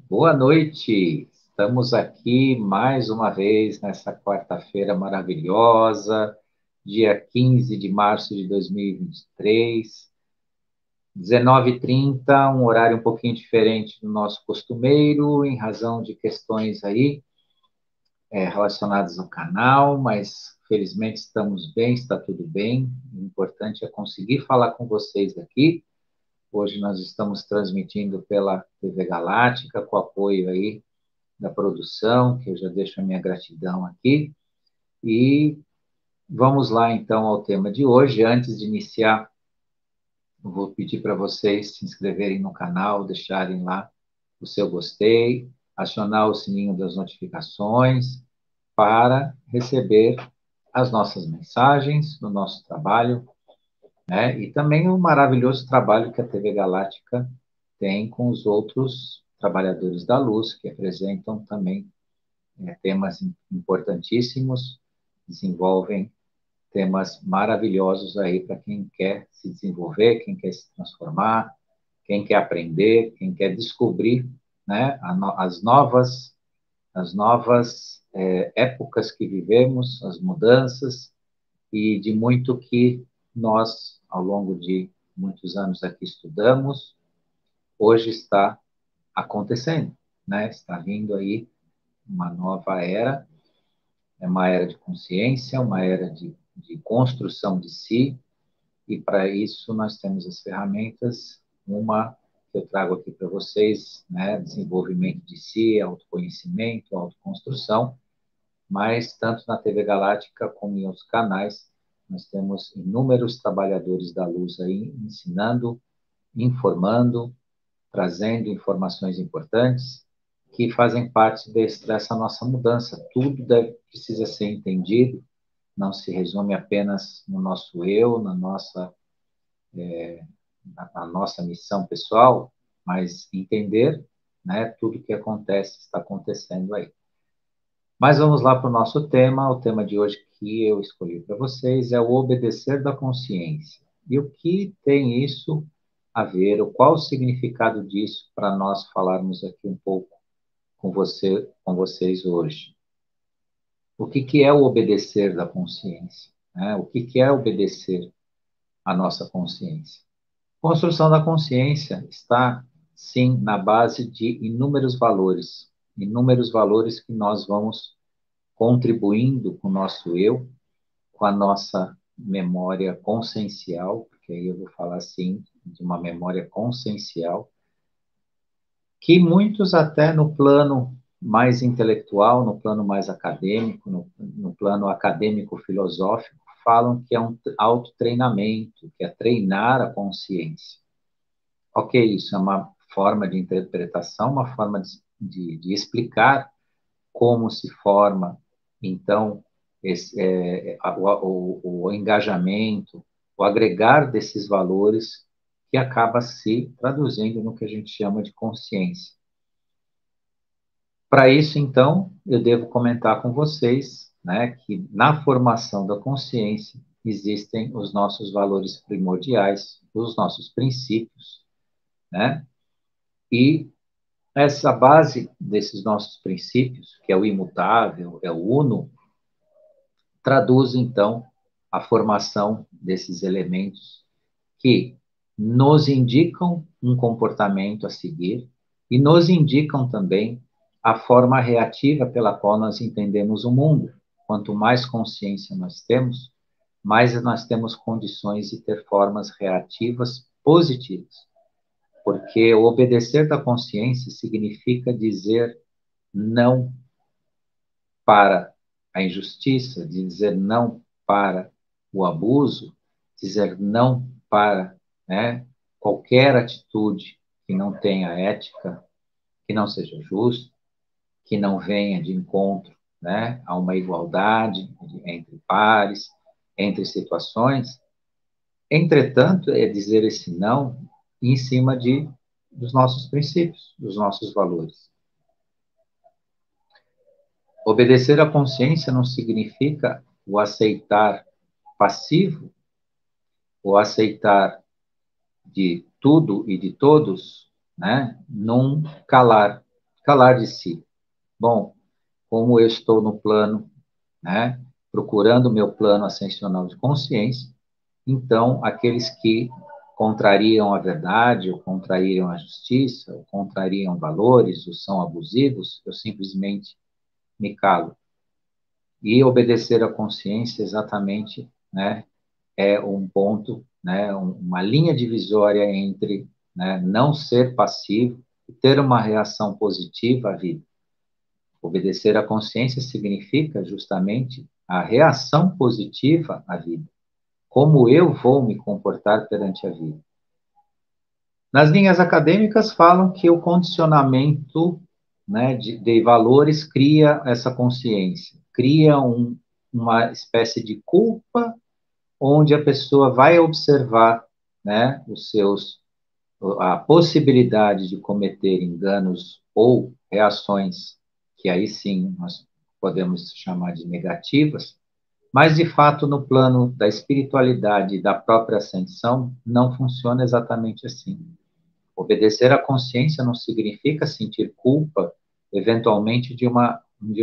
Boa noite! Estamos aqui mais uma vez nessa quarta-feira maravilhosa, dia 15 de março de 2023, 19h30, um horário um pouquinho diferente do nosso costumeiro, em razão de questões aí relacionadas ao canal, mas felizmente estamos bem, está tudo bem. O importante é conseguir falar com vocês aqui. Hoje nós estamos transmitindo pela TV Galáctica, com apoio aí da produção, que eu já deixo a minha gratidão aqui. E vamos lá, então, ao tema de hoje. Antes de iniciar, eu vou pedir para vocês se inscreverem no canal, deixarem lá o seu gostei, acionar o sininho das notificações para receber as nossas mensagens no nosso trabalho, né? E também o maravilhoso trabalho que a TV Galáctica tem com os outros trabalhadores da luz, que apresentam também temas importantíssimos, desenvolvem temas maravilhosos aí para quem quer se desenvolver, quem quer se transformar, quem quer aprender, quem quer descobrir, né, as novas épocas que vivemos, as mudanças e de muito que nós, ao longo de muitos anos aqui estudamos, hoje está acontecendo, né? Está vindo aí uma nova era, é uma era de consciência, uma era de construção de si, e para isso nós temos as ferramentas, uma que eu trago aqui para vocês, né, desenvolvimento de si, autoconhecimento, autoconstrução, mas tanto na TV Galáctica como em outros canais, nós temos inúmeros trabalhadores da luz aí ensinando, informando, trazendo informações importantes que fazem parte dessa nossa mudança. Tudo precisa ser entendido, não se resume apenas no nosso eu, na nossa missão pessoal, mas entender, né, tudo que acontece, está acontecendo aí. Mas vamos lá para o nosso tema. O tema de hoje que eu escolhi para vocês é o obedecer da consciência. E o que tem isso a ver, ou qual o significado disso para nós falarmos aqui um pouco com vocês hoje? O que é o obedecer da consciência? Né? O que é obedecer à nossa consciência? A construção da consciência está, sim, na base de inúmeros valores que nós vamos contribuindo com o nosso eu, com a nossa memória consciencial, porque aí eu vou falar, assim, de uma memória consciencial, que muitos até no plano mais intelectual, no plano mais acadêmico, no plano acadêmico-filosófico, falam que é um autotreinamento, que é treinar a consciência. Ok, isso é uma forma de interpretação, uma forma de explicar como se forma, então, o engajamento, o agregar desses valores que acaba se traduzindo no que a gente chama de consciência. Para isso, então, eu devo comentar com vocês, né, que na formação da consciência existem os nossos valores primordiais, os nossos princípios, né? E essa base desses nossos princípios, que é o imutável, é o uno, traduz, então, a formação desses elementos que nos indicam um comportamento a seguir e nos indicam também a forma reativa pela qual nós entendemos o mundo. Quanto mais consciência nós temos, mais nós temos condições de ter formas reativas positivas. Porque o obedecer da consciência significa dizer não para a injustiça, de dizer não para o abuso, dizer não para, né, qualquer atitude que não tenha ética, que não seja justa, que não venha de encontro, né, a uma igualdade entre pares, entre situações. Entretanto, é dizer esse não em cima dos nossos princípios, dos nossos valores. Obedecer à consciência não significa o aceitar passivo, o aceitar de tudo e de todos, né, num calar falar de si. Bom, como eu estou no plano, né, procurando o meu plano ascensional de consciência, então aqueles que contrariam a verdade, ou contrariam a justiça, ou contrariam valores, ou são abusivos, eu simplesmente me calo. E obedecer à consciência exatamente, né, é um ponto, né, uma linha divisória entre, né, não ser passivo e ter uma reação positiva à vida. Obedecer à consciência significa justamente a reação positiva à vida. Como eu vou me comportar perante a vida. Nas linhas acadêmicas falam que o condicionamento, né, de valores cria essa consciência, cria uma espécie de culpa onde a pessoa vai observar, né, a possibilidade de cometer enganos ou reações que aí sim nós podemos chamar de negativas, mas de fato no plano da espiritualidade e da própria ascensão não funciona exatamente assim. Obedecer à consciência não significa sentir culpa, eventualmente de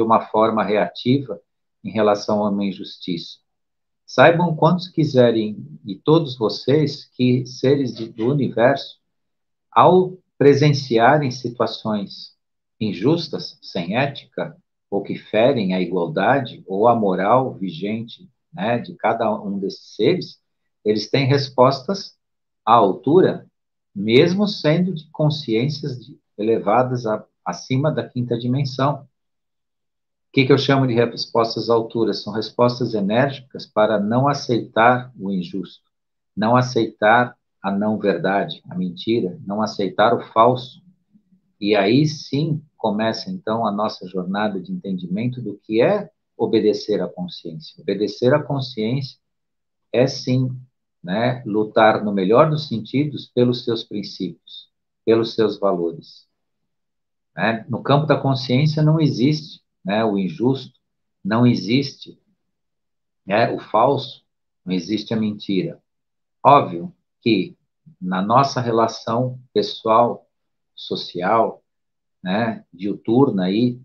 uma forma reativa em relação a uma injustiça. Saibam quantos quiserem, e todos vocês, que seres do universo, ao presenciarem situações injustas, sem ética, ou que ferem a igualdade ou a moral vigente, né, de cada um desses seres, eles têm respostas à altura, mesmo sendo de consciências elevadas acima da quinta dimensão. O que eu chamo de respostas à altura? São respostas enérgicas para não aceitar o injusto, não aceitar a não verdade, a mentira, não aceitar o falso. E aí sim começa então a nossa jornada de entendimento do que é obedecer à consciência. Obedecer à consciência é sim, né, lutar no melhor dos sentidos pelos seus princípios, pelos seus valores. Né? No campo da consciência não existe, né, o injusto, não existe, né, o falso, não existe a mentira. Óbvio que na nossa relação pessoal, social, né, diuturna aí,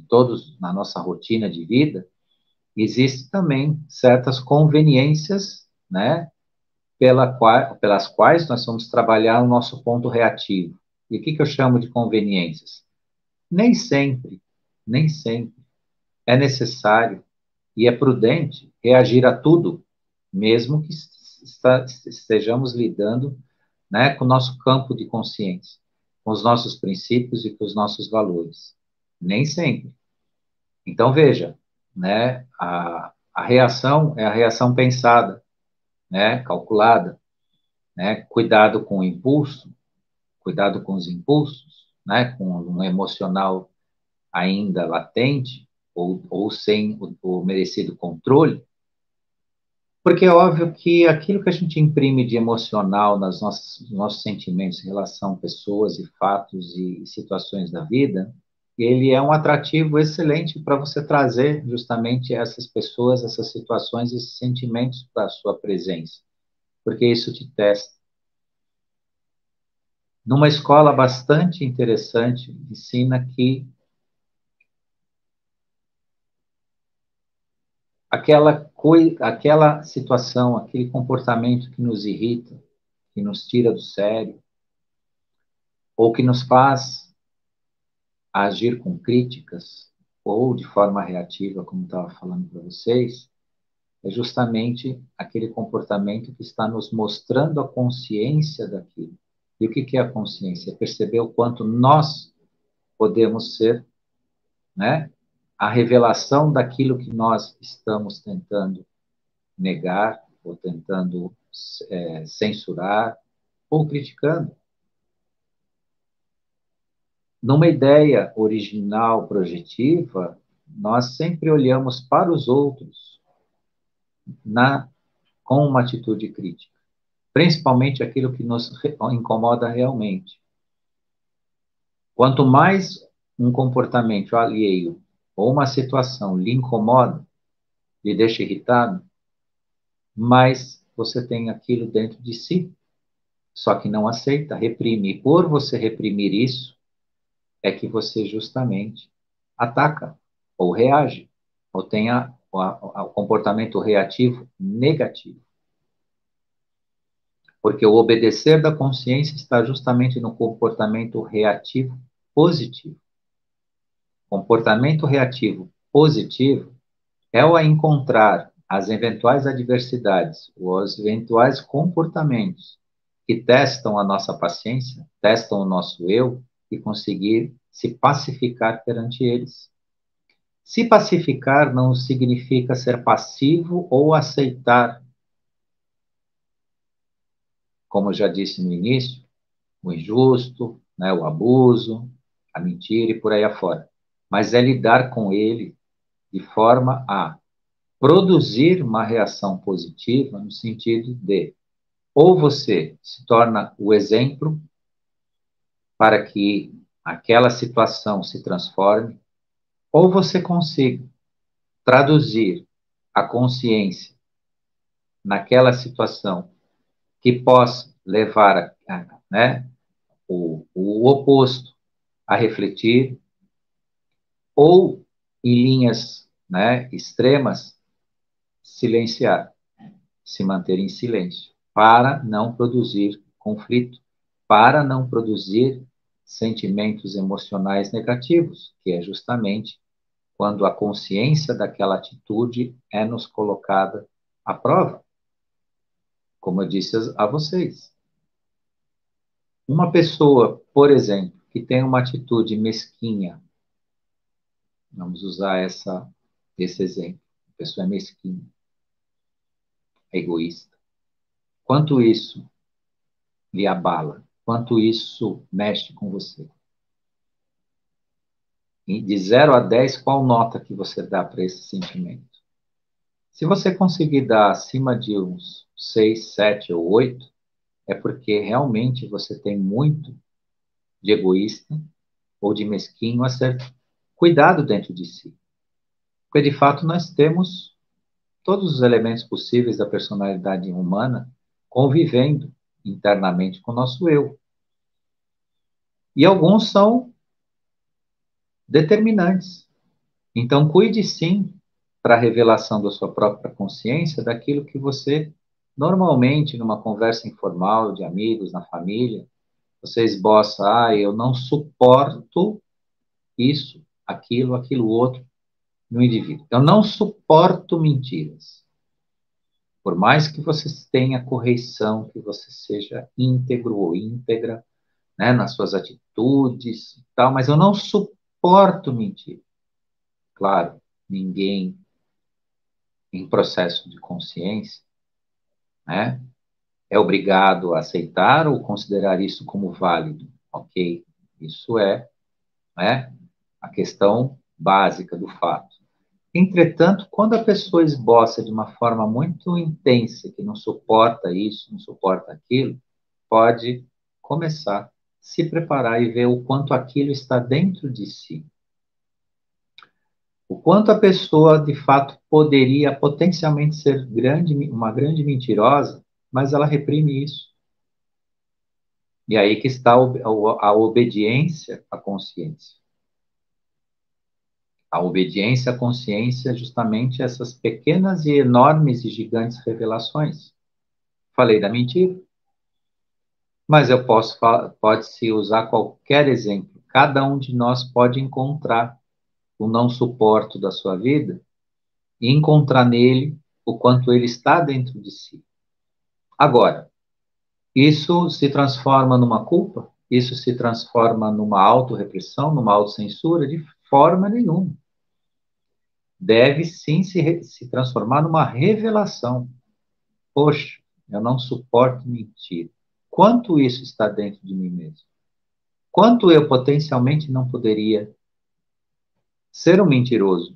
todos na nossa rotina de vida, existe também certas conveniências, né, pelas quais nós vamos trabalhar o nosso ponto reativo. E o que eu chamo de conveniências? Nem sempre, nem sempre é necessário e é prudente reagir a tudo, mesmo que estejamos lidando, né, com o nosso campo de consciência, com os nossos princípios e com os nossos valores. Nem sempre. Então, veja, né, a reação é a reação pensada, né, calculada, né, cuidado com o impulso, cuidado com os impulsos, né, com um emocional ainda latente ou sem o merecido controle, porque é óbvio que aquilo que a gente imprime de emocional nos nossos sentimentos em relação a pessoas e fatos e situações da vida, ele é um atrativo excelente para você trazer justamente essas pessoas, essas situações, esses sentimentos para a sua presença, porque isso te testa. Numa escola bastante interessante, ensina que aquela situação, aquele comportamento que nos irrita, que nos tira do sério, ou que nos faz agir com críticas, ou de forma reativa, como estava falando para vocês, é justamente aquele comportamento que está nos mostrando a consciência daquilo. E o que é a consciência? É perceber o quanto nós podemos ser, né, a revelação daquilo que nós estamos tentando negar, ou tentando censurar, ou criticando. Numa ideia original, projetiva, nós sempre olhamos para os outros com uma atitude crítica, principalmente aquilo que nos incomoda realmente. Quanto mais um comportamento alheio ou uma situação lhe incomoda, lhe deixa irritado, mais você tem aquilo dentro de si, só que não aceita, reprime. E por você reprimir isso, é que você justamente ataca, ou reage, ou tenha o comportamento reativo negativo. Porque o obedecer da consciência está justamente no comportamento reativo positivo. Comportamento reativo positivo é o a encontrar as eventuais adversidades, os eventuais comportamentos que testam a nossa paciência, testam o nosso eu, e conseguir se pacificar perante eles. Se pacificar não significa ser passivo ou aceitar, como eu já disse no início, o injusto, né, o abuso, a mentira e por aí afora. Mas é lidar com ele de forma a produzir uma reação positiva no sentido de ou você se torna o exemplo para que aquela situação se transforme, ou você consiga traduzir a consciência naquela situação que possa levar né, o oposto a refletir, ou em linhas, né, extremas, silenciar, se manter em silêncio, para não produzir conflito, para não produzir sentimentos emocionais negativos, que é justamente quando a consciência daquela atitude é nos colocada à prova, como eu disse a vocês. Uma pessoa, por exemplo, que tem uma atitude mesquinha, vamos usar esse exemplo, a pessoa é mesquinha, é egoísta. Quanto isso lhe abala? Quanto isso mexe com você? E de 0 a 10, qual nota que você dá para esse sentimento? Se você conseguir dar acima de uns 6, 7 ou 8, é porque realmente você tem muito de egoísta ou de mesquinho a ser cuidado dentro de si. Porque, de fato, nós temos todos os elementos possíveis da personalidade humana convivendo internamente com o nosso eu. E alguns são determinantes. Então, cuide sim, para a revelação da sua própria consciência, daquilo que você, normalmente, numa conversa informal de amigos, na família, você esboça, eu não suporto isso, aquilo outro no indivíduo. Eu não suporto mentiras. Por mais que você tenha correção, que você seja íntegro ou íntegra, né, nas suas atitudes e tal, mas eu não suporto mentir. Claro, ninguém em processo de consciência, né, é obrigado a aceitar ou considerar isso como válido, ok? Isso é, né, a questão básica do fato. Entretanto, quando a pessoa esboça de uma forma muito intensa, que não suporta isso, não suporta aquilo, pode começar a se preparar e ver o quanto aquilo está dentro de si. O quanto a pessoa, de fato, poderia potencialmente ser uma grande mentirosa, mas ela reprime isso. E aí que está a obediência à consciência. A obediência à consciência é justamente essas pequenas e enormes e gigantes revelações. Falei da mentira, mas pode-se usar qualquer exemplo. Cada um de nós pode encontrar o não suporto da sua vida e encontrar nele o quanto ele está dentro de si. Agora, isso se transforma numa culpa? Isso se transforma numa autorrepressão, numa autocensura? De forma nenhuma. Deve sim se transformar numa revelação. Poxa, eu não suporto mentir. Quanto isso está dentro de mim mesmo? Quanto eu potencialmente não poderia ser um mentiroso?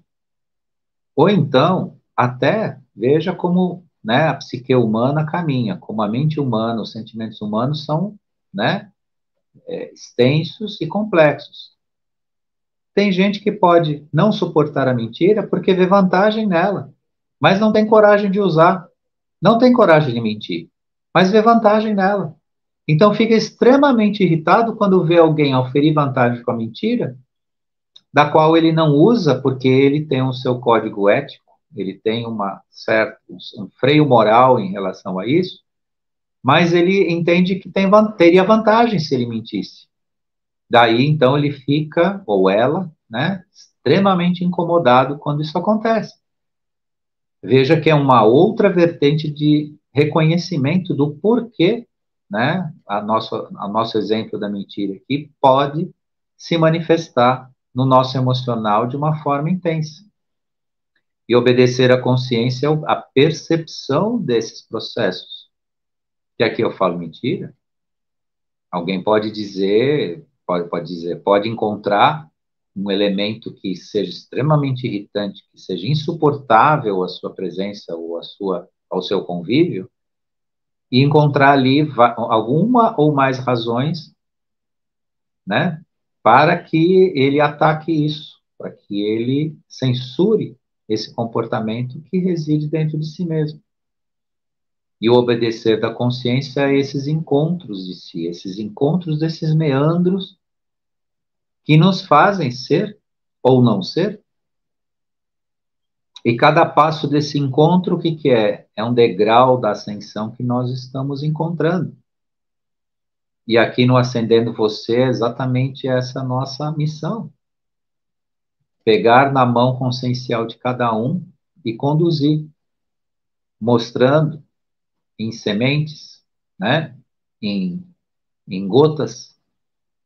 Ou então, até veja como, né, a psique humana caminha, como a mente humana, os sentimentos humanos são, né, extensos e complexos. Tem gente que pode não suportar a mentira porque vê vantagem nela, mas não tem coragem de usar, não tem coragem de mentir, mas vê vantagem nela. Então fica extremamente irritado quando vê alguém oferir vantagem com a mentira, da qual ele não usa porque ele tem o seu código ético, ele tem um freio moral em relação a isso, mas ele entende que teria vantagem se ele mentisse. Daí, então, ele fica, ou ela, né, extremamente incomodado quando isso acontece. Veja que é uma outra vertente de reconhecimento do porquê, né, a nosso exemplo da mentira aqui pode se manifestar no nosso emocional de uma forma intensa. E obedecer à consciência é a percepção desses processos. Que aqui eu falo mentira, alguém pode dizer, pode encontrar um elemento que seja extremamente irritante, que seja insuportável à sua presença ou ao seu convívio, e encontrar ali alguma ou mais razões, né, para que ele ataque isso, para que ele censure esse comportamento que reside dentro de si mesmo. E o obedecer da consciência a esses encontros de si, esses encontros desses meandros que nos fazem ser ou não ser. E cada passo desse encontro, o que, que é? É um degrau da ascensão que nós estamos encontrando. E aqui no Ascendendo Você é exatamente essa nossa missão. Pegar na mão consciencial de cada um e conduzir, mostrando em sementes, né? em, em gotas,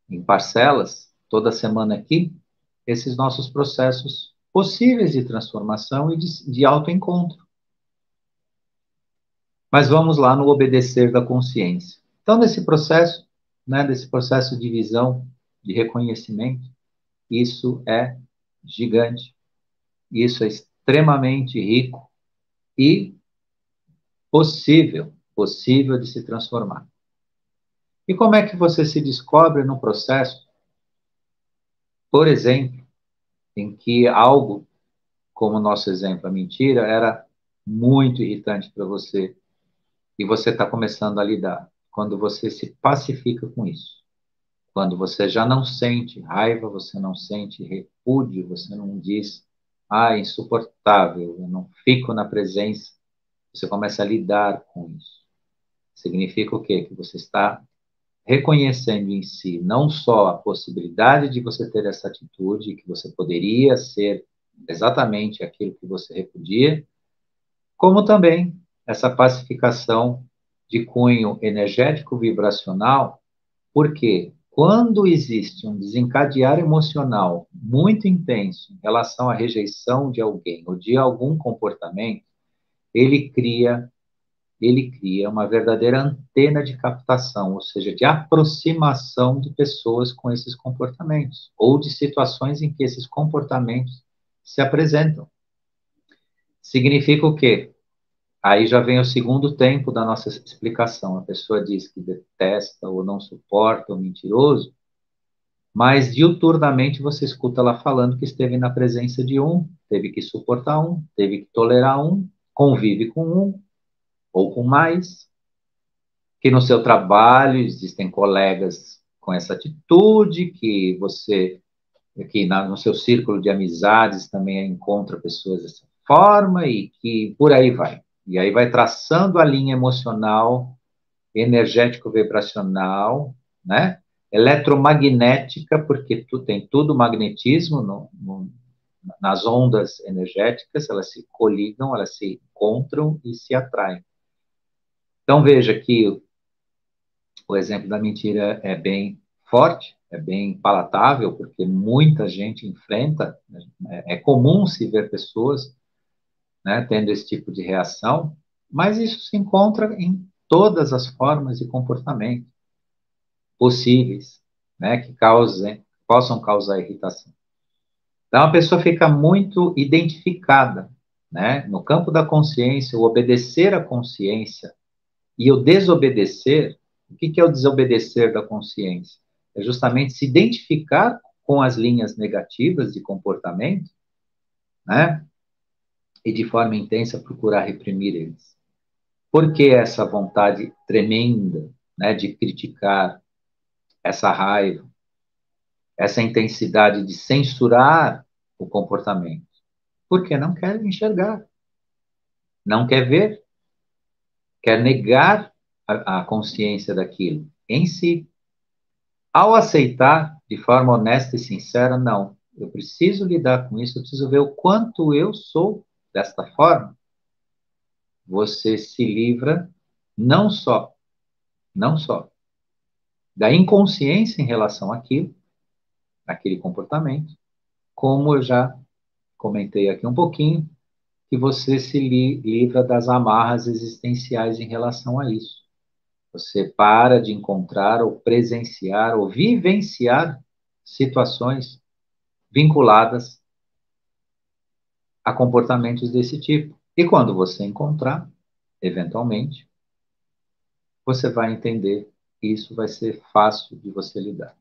em parcelas, toda semana aqui, esses nossos processos possíveis de transformação e de autoencontro. Mas vamos lá no obedecer da consciência. Então, nesse processo, né, desse processo de visão, de reconhecimento, isso é gigante, isso é extremamente rico e possível de se transformar. E como é que você se descobre no processo, por exemplo, em que algo, como o nosso exemplo, a mentira, era muito irritante para você e você está começando a lidar? Quando você se pacifica com isso. Quando você já não sente raiva, você não sente repúdio, você não diz, ah, insuportável, eu não fico na presença, você começa a lidar com isso. Significa o quê? Que você está reconhecendo em si não só a possibilidade de você ter essa atitude, que você poderia ser exatamente aquilo que você repudia, como também essa pacificação de cunho energético vibracional, porque quando existe um desencadear emocional muito intenso em relação à rejeição de alguém ou de algum comportamento, ele cria ele cria uma verdadeira antena de captação, ou seja, de aproximação de pessoas com esses comportamentos ou de situações em que esses comportamentos se apresentam. Significa o quê? Aí já vem o segundo tempo da nossa explicação. A pessoa diz que detesta ou não suporta o mentiroso, mas diuturnamente você escuta ela falando que esteve na presença de um, teve que suportar um, teve que tolerar um, convive com um ou com mais, que no seu trabalho existem colegas com essa atitude, no seu círculo de amizades também encontra pessoas dessa forma e que por aí vai. E aí vai traçando a linha emocional, energético-vibracional, né? Eletromagnética, porque tem tudo magnetismo nas ondas energéticas, elas se coligam, elas se encontram e se atraem. Então veja que o exemplo da mentira é bem forte, é bem palatável, porque muita gente enfrenta, né? É comum se ver pessoas, né, tendo esse tipo de reação, mas isso se encontra em todas as formas de comportamento possíveis, né, que possam causar irritação. Então, a pessoa fica muito identificada, né, no campo da consciência, o obedecer à consciência e o desobedecer. O que é o desobedecer da consciência? É justamente se identificar com as linhas negativas de comportamento, né, e de forma intensa procurar reprimir eles. Por que essa vontade tremenda né, de criticar, essa raiva, essa intensidade de censurar o comportamento, porque não quer enxergar, não quer ver, quer negar a consciência daquilo em si. Ao aceitar de forma honesta e sincera, não, eu preciso lidar com isso, eu preciso ver o quanto eu sou desta forma. Você se livra não só, não só da inconsciência em relação àquilo, àquele comportamento, como eu já comentei aqui um pouquinho, que você se livra das amarras existenciais em relação a isso. Você para de encontrar ou presenciar ou vivenciar situações vinculadas a comportamentos desse tipo. E quando você encontrar, eventualmente, você vai entender que isso vai ser fácil de você lidar.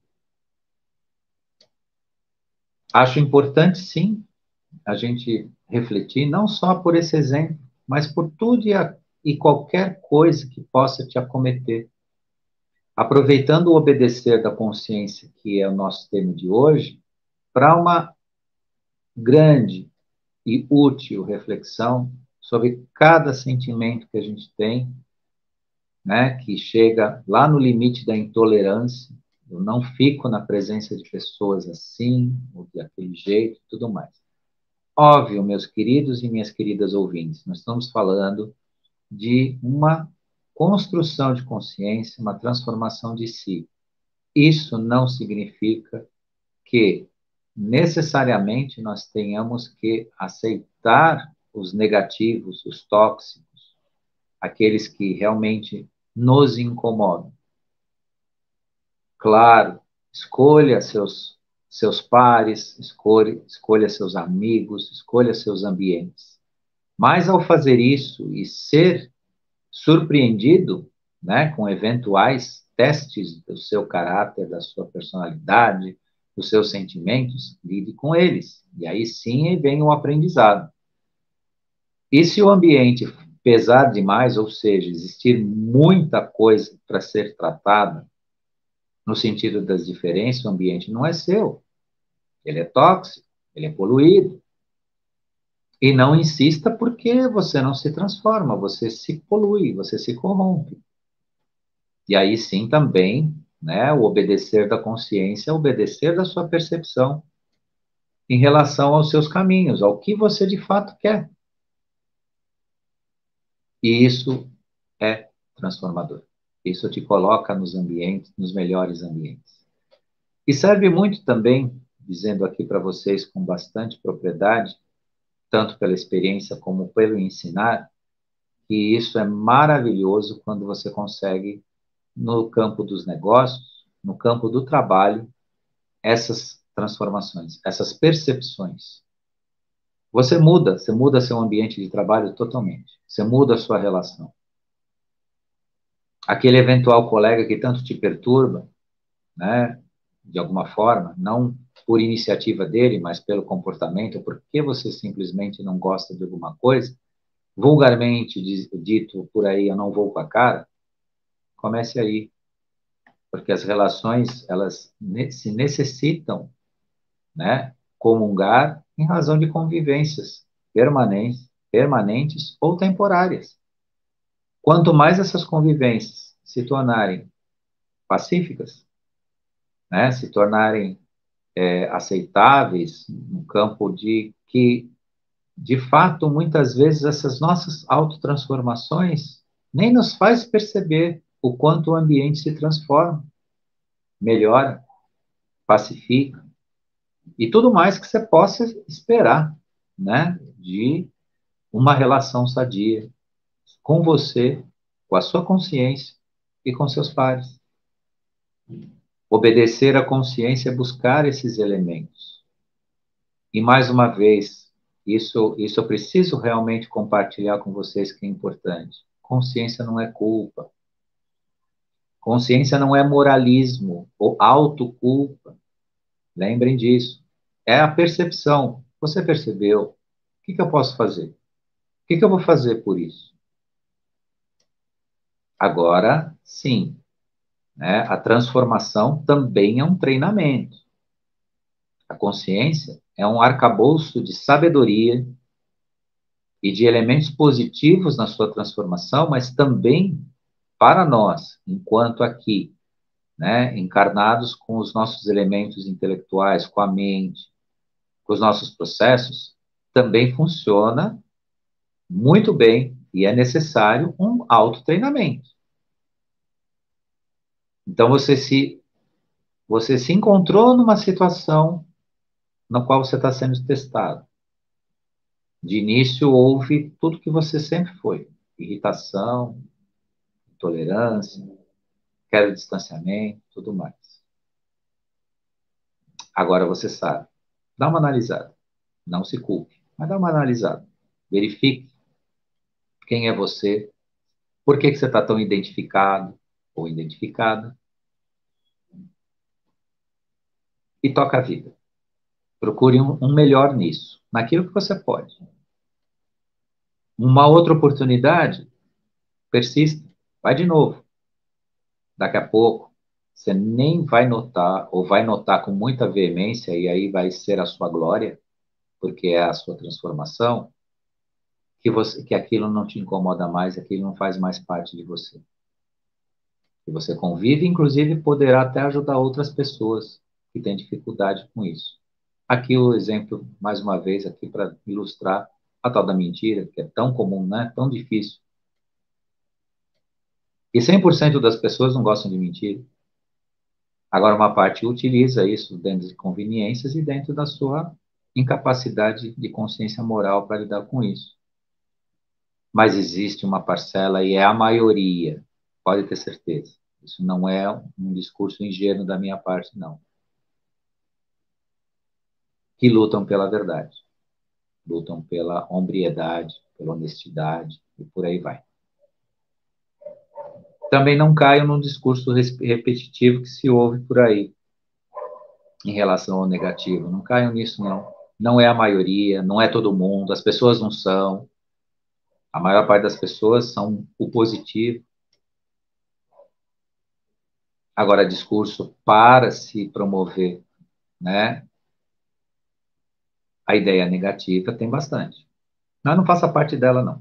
Acho importante, sim, a gente refletir, não só por esse exemplo, mas por tudo e qualquer coisa que possa te acometer. Aproveitando o obedecer da consciência, que é o nosso tema de hoje, para uma grande e útil reflexão sobre cada sentimento que a gente tem, né, que chega lá no limite da intolerância. Eu não fico na presença de pessoas assim, ou daquele jeito, tudo mais. Óbvio, meus queridos e minhas queridas ouvintes, nós estamos falando de uma construção de consciência, uma transformação de si. Isso não significa que necessariamente nós tenhamos que aceitar os negativos, os tóxicos, aqueles que realmente nos incomodam. Claro, escolha seus pares, escolha seus amigos, escolha seus ambientes. Mas ao fazer isso e ser surpreendido, né, com eventuais testes do seu caráter, da sua personalidade, dos seus sentimentos, lide com eles. E aí sim vem o aprendizado. E se o ambiente pesar demais, ou seja, existir muita coisa para ser tratada, no sentido das diferenças, o ambiente não é seu. Ele é tóxico, ele é poluído. E não insista porque você não se transforma, você se polui, você se corrompe. E aí sim também, né, o obedecer da consciência, obedecer da sua percepção em relação aos seus caminhos, ao que você de fato quer. E isso é transformador. Isso te coloca nos ambientes, nos melhores ambientes. E serve muito também, dizendo aqui para vocês com bastante propriedade, tanto pela experiência como pelo ensinar, que isso é maravilhoso quando você consegue, no campo dos negócios, no campo do trabalho, essas transformações, essas percepções. Você muda seu ambiente de trabalho totalmente. Você muda a sua relação. Aquele eventual colega que tanto te perturba, né, de alguma forma, não por iniciativa dele, mas pelo comportamento, porque você simplesmente não gosta de alguma coisa, vulgarmente dito por aí, eu não vou com a cara, comece aí, porque as relações, elas se necessitam, né, comungar em razão de convivências permanentes ou temporárias. Quanto mais essas convivências se tornarem pacíficas, né, se tornarem aceitáveis no campo de que, de fato, muitas vezes essas nossas autotransformações nem nos faz perceber o quanto o ambiente se transforma, melhora, pacifica e tudo mais que você possa esperar, né, de uma relação sadia com você, com a sua consciência e com seus pares. Obedecer à consciência é buscar esses elementos. E mais uma vez, isso eu preciso realmente compartilhar com vocês que é importante. Consciência não é culpa. Consciência não é moralismo ou autoculpa. Lembrem disso. É a percepção. Você percebeu? O que eu posso fazer? O que eu vou fazer por isso? Agora, sim, né? A transformação também é um treinamento. A consciência é um arcabouço de sabedoria e de elementos positivos na sua transformação, mas também para nós, enquanto aqui, né, encarnados com os nossos elementos intelectuais, com a mente, com os nossos processos, também funciona muito bem e é necessário um autotreinamento. Então você se encontrou numa situação na qual você está sendo testado. De início houve tudo que você sempre foi: irritação, intolerância, queda de distanciamento, tudo mais. Agora você sabe. Dá uma analisada. Não se culpe, mas dá uma analisada. Verifique quem é você, por que você está tão identificado ou identificada, e toca a vida. Procure um melhor nisso, naquilo que você pode. Uma outra oportunidade, persista, vai de novo. Daqui a pouco, você nem vai notar, ou vai notar com muita veemência, e aí vai ser a sua glória, porque é a sua transformação, que aquilo não te incomoda mais, aquilo não faz mais parte de você. Que você convive, inclusive poderá até ajudar outras pessoas que têm dificuldade com isso. Aqui o exemplo, mais uma vez, aqui para ilustrar a tal da mentira, que é tão comum, né? Tão difícil. E 100% das pessoas não gostam de mentir. Agora, uma parte utiliza isso dentro de conveniências e dentro da sua incapacidade de consciência moral para lidar com isso. Mas existe uma parcela, e é a maioria, pode ter certeza. Isso não é um discurso ingênuo da minha parte, não. Que lutam pela verdade, lutam pela hombridade, pela honestidade e por aí vai. Também não caiam num discurso repetitivo que se ouve por aí em relação ao negativo. Não caiam nisso, não. Não é a maioria, não é todo mundo, as pessoas não são. A maior parte das pessoas são o positivo. Agora, discurso para se promover, né? A ideia negativa tem bastante. Mas não faça parte dela, não.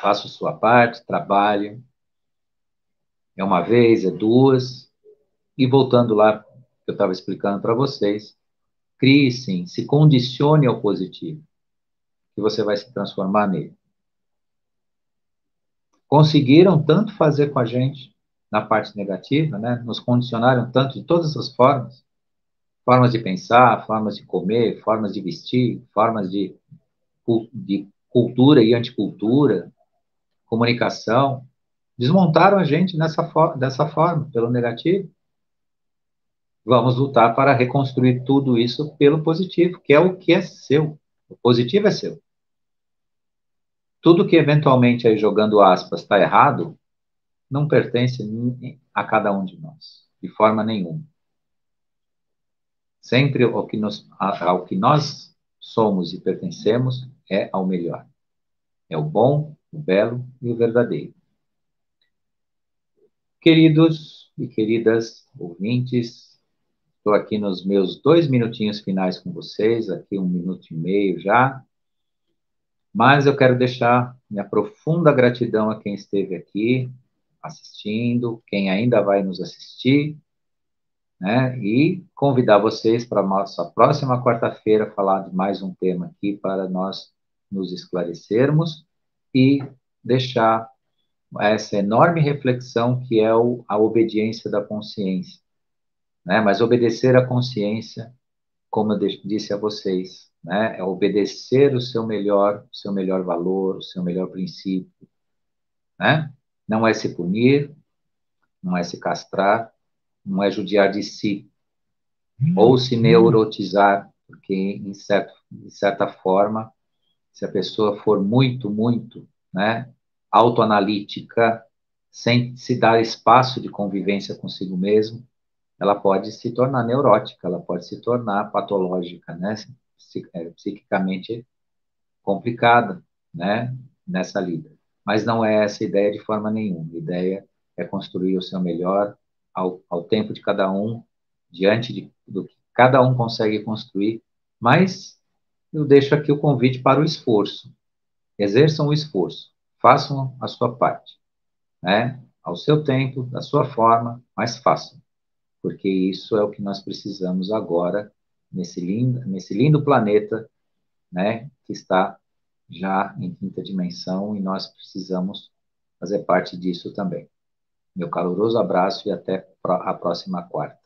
Faça a sua parte, trabalhe. É uma vez, é duas. E voltando lá, que eu estava explicando para vocês, crie sim, se condicione ao positivo, que você vai se transformar nele. Conseguiram tanto fazer com a gente na parte negativa, né? Nos condicionaram tanto de todas as formas, formas de pensar, formas de comer, formas de vestir, formas de cultura e anticultura, comunicação, desmontaram a gente dessa forma, pelo negativo. Vamos lutar para reconstruir tudo isso pelo positivo, que é o que é seu. O positivo é seu. Tudo que eventualmente, aí jogando aspas, está errado, não pertence a cada um de nós, de forma nenhuma. Sempre ao que nós somos e pertencemos é ao melhor. É o bom, o belo e o verdadeiro. Queridos e queridas ouvintes, estou aqui nos meus 2 minutinhos finais com vocês, aqui 1 minuto e meio já, mas eu quero deixar minha profunda gratidão a quem esteve aqui assistindo, quem ainda vai nos assistir, né? E convidar vocês para a nossa próxima quarta-feira falar de mais um tema aqui para nós nos esclarecermos e deixar essa enorme reflexão que é a obediência da consciência, né? Mas obedecer à consciência, como eu disse a vocês, né? É obedecer o seu melhor valor, o seu melhor princípio, né? Não é se punir, não é se castrar, não é judiar de si, ou se neurotizar, porque de certa forma, se a pessoa for muito, né, autoanalítica, sem se dar espaço de convivência consigo mesmo, ela pode se tornar neurótica, ela pode se tornar patológica, né, psiquicamente complicada, né, nessa lida. Mas não é essa ideia de forma nenhuma. A ideia é construir o seu melhor ao tempo de cada um, diante do que cada um consegue construir, mas eu deixo aqui o convite para o esforço. Exerçam o esforço, façam a sua parte, né? Ao seu tempo, da sua forma, mas façam, porque isso é o que nós precisamos agora nesse lindo planeta, né? Que está já em quinta dimensão e nós precisamos fazer parte disso também. Meu caloroso abraço e até a próxima quarta.